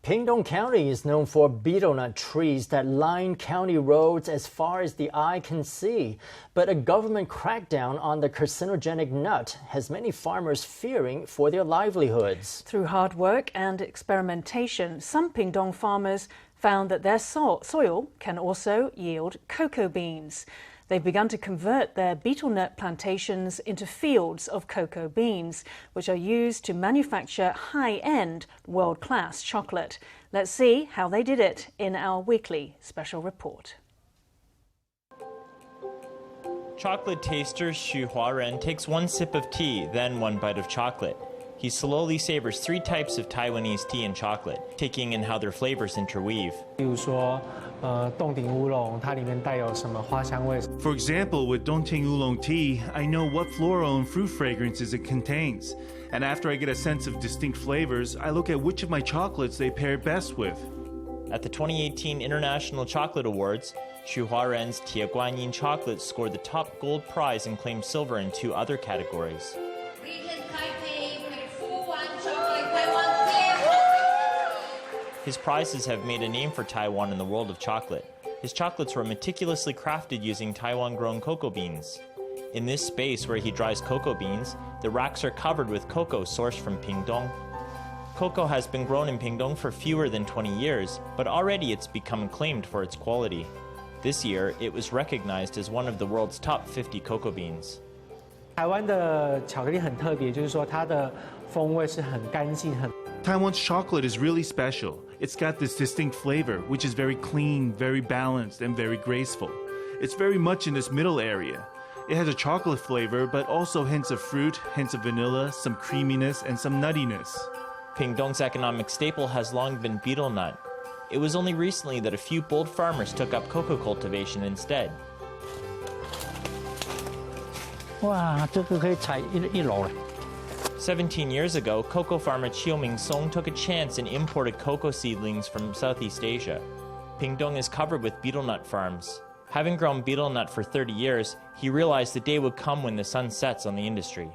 Pingtung County is known for betel nut trees that line county roads as far as the eye can see. But a government crackdown on the carcinogenic nut has many farmers fearing for their livelihoods. Through hard work and experimentation, some Pingtung farmers found that their soil can also yield cocoa beans. They've begun to convert their betel nut plantations into fields of cocoa beans, which are used to manufacture high-end, world-class chocolate. Let's see how they did it in our weekly special report. Chocolate taster Hsu Hua-jen takes one sip of tea, then one bite of chocolate. He slowly savors 3 types of Taiwanese tea and chocolate, taking in how their flavors interweave. For example, with Tung-ting oolong tea, I know what floral and fruit fragrances it contains. And after I get a sense of distinct flavors, I look at which of my chocolates they pair best with. At the 2018 International Chocolate Awards, Hsu Hua-jen's Tieguanyin chocolate scored the top gold prize and claimed silver in 2 other categories. His prizes have made a name for Taiwan in the world of chocolate. His chocolates were meticulously crafted using Taiwan-grown cocoa beans. In this space where he dries cocoa beans, the racks are covered with cocoa sourced from Pingtung. Cocoa has been grown in Pingtung for fewer than 20 years, but already it's become acclaimed for its quality. This year, it was recognized as one of the world's top 50 cocoa beans. 台湾的巧克力很特别，就是说它的风味是很干净、很 Taiwan's chocolate is really special. It's got this distinct flavor, which is very clean, very balanced, and very graceful. It's very much in this middle area. It has a chocolate flavor, but also hints of fruit, hints of vanilla, some creaminess, and some nuttiness. Pingtung's economic staple has long been betel nut. It was only recently that a few bold farmers took up cocoa cultivation instead. 哇，这个可以采一篓了。 17 years ago, cocoa farmer Chiu Ming-sung took a chance and imported cocoa seedlings from Southeast Asia. Pingtung is covered with betel nut farms. Having grown betel nut for 30 years, he realized the day would come when the sun sets on the industry.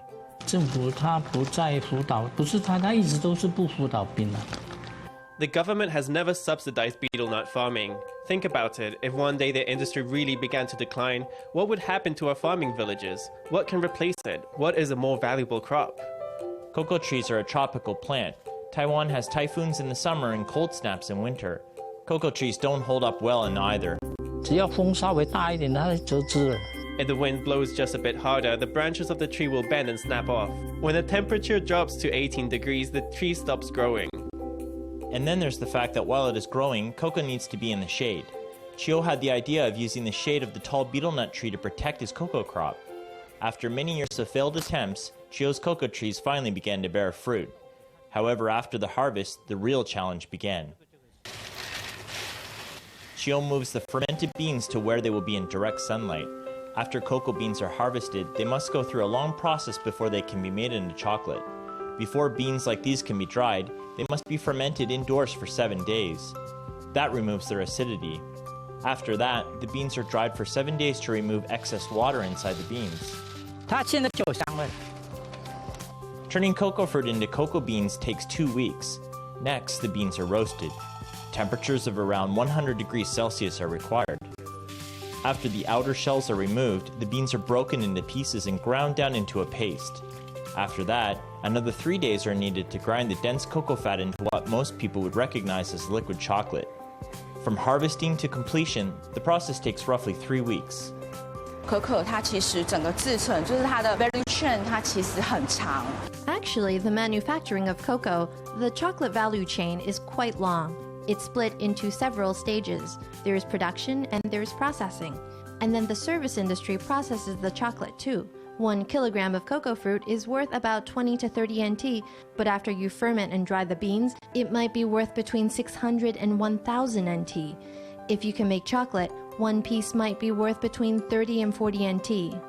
政府他不再辅导，不是他一直都是不辅导槟榔。 The government has never subsidized betel nut farming. Think about it, if one day the industry really began to decline, what would happen to our farming villages? What can replace it? What is a more valuable crop? Cocoa trees are a tropical plant. Taiwan has typhoons in the summer and cold snaps in winter. Cocoa trees don't hold up well in either. 只要风稍微大一点，它就折枝了。 If the wind blows just a bit harder, the branches of the tree will bend and snap off. When the temperature drops to 18 degrees, the tree stops growing. And then there's the fact that while it is growing, cocoa needs to be in the shade. Chiu had the idea of using the shade of the tall betel nut tree to protect his cocoa crop. After many years of failed attempts, Chiu's cocoa trees finally began to bear fruit. However, after the harvest, the real challenge began. Chiu moves the fermented beans to where they will be in direct sunlight. After cocoa beans are harvested, they must go through a long process before they can be made into chocolate. Before beans like these can be dried, they must be fermented indoors for 7 days. That removes their acidity. After that, the beans are dried for 7 days to remove excess water inside the beans. 它现在就有香味。 Turning cocoa fruit into cocoa beans takes 2 weeks. Next, the beans are roasted. Temperatures of around 100 degrees Celsius are required. After the outer shells are removed, the beans are broken into pieces and ground down into a paste. After that, another 3 days are needed to grind the dense cocoa fat into what most people would recognize as liquid chocolate. From harvesting to completion, the process takes roughly 3 weeks. Cocoa 它其实整个制成就是它的 value chain 它其实很长。 Actually, the manufacturing of cocoa, the chocolate value chain is quite long. It's split into several stages. There is production and there is processing. And then the service industry processes the chocolate too. 1 kilogram of cocoa fruit is worth about 20 to 30 NT, but after you ferment and dry the beans, it might be worth between 600 and 1,000 NT. If you can make chocolate, 1 piece might be worth between 30 and 40 NT.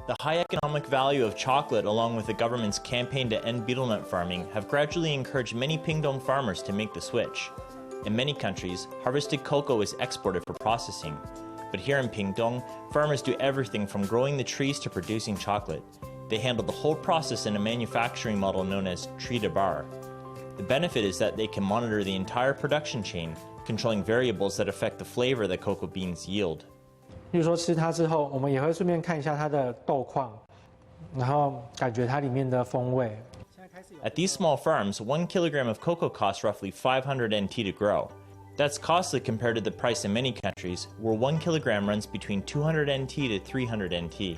The high economic value of chocolate, along with the government's campaign to end betel nut farming, have gradually encouraged many Pingtung farmers to make the switch. In many countries, harvested cocoa is exported for processing. But here in Pingtung, farmers do everything from growing the trees to producing chocolate. They handle the whole process in a manufacturing model known as tree to bar. The benefit is that they can monitor the entire production chain, controlling variables that affect the flavor that cocoa beans yield. 例如说吃它之后，我们也会顺便看一下它的豆况，然后感觉它里面的风味。 At these small farms, 1 kilogram of cocoa costs roughly 500 NT to grow. That's costly compared to the price in many countries, where 1 kilogram runs between 200 NT to 300 NT.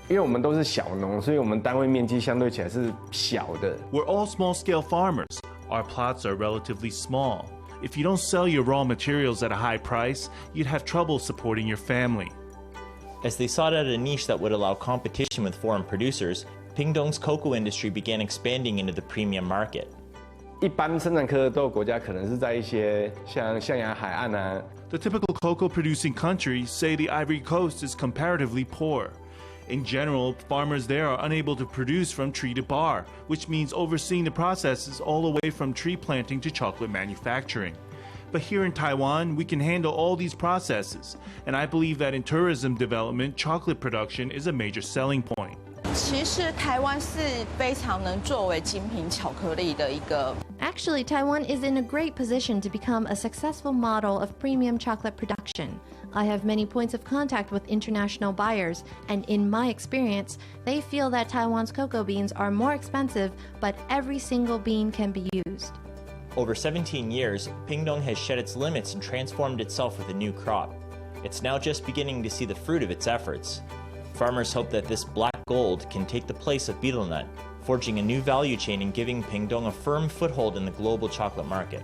因为我们都是小农，所以我们单位面积相对起来是小的。 We're all small-scale farmers. Our plots are relatively small. If you don't sell your raw materials at a high price, you'd have trouble supporting your family. As they sought out a niche that would allow competition with foreign producers, Pingtung's cocoa industry began expanding into the premium market. 一般生产可可豆国家可能是在一些像象牙海岸啊。 The typical cocoa-producing countries say the Ivory Coast is comparatively poor. In general, farmers there are unable to produce from tree to bar, which means overseeing the processes all the way from tree planting to chocolate manufacturing. But here in Taiwan, we can handle all these processes, and I believe that in tourism development, chocolate production is a major selling point. 其实台湾是非常能作为精品巧克力的一个。 Actually, Taiwan is in a great position to become a successful model of premium chocolate production. I have many points of contact with international buyers, and in my experience, they feel that Taiwan's cocoa beans are more expensive, but every single bean can be used. Over 17 years, Pingtung has shed its limits and transformed itself with a new crop. It's now just beginning to see the fruit of its efforts. Farmers hope that this black gold can take the place of betel nut, forging a new value chain and giving Pingtung a firm foothold in the global chocolate market.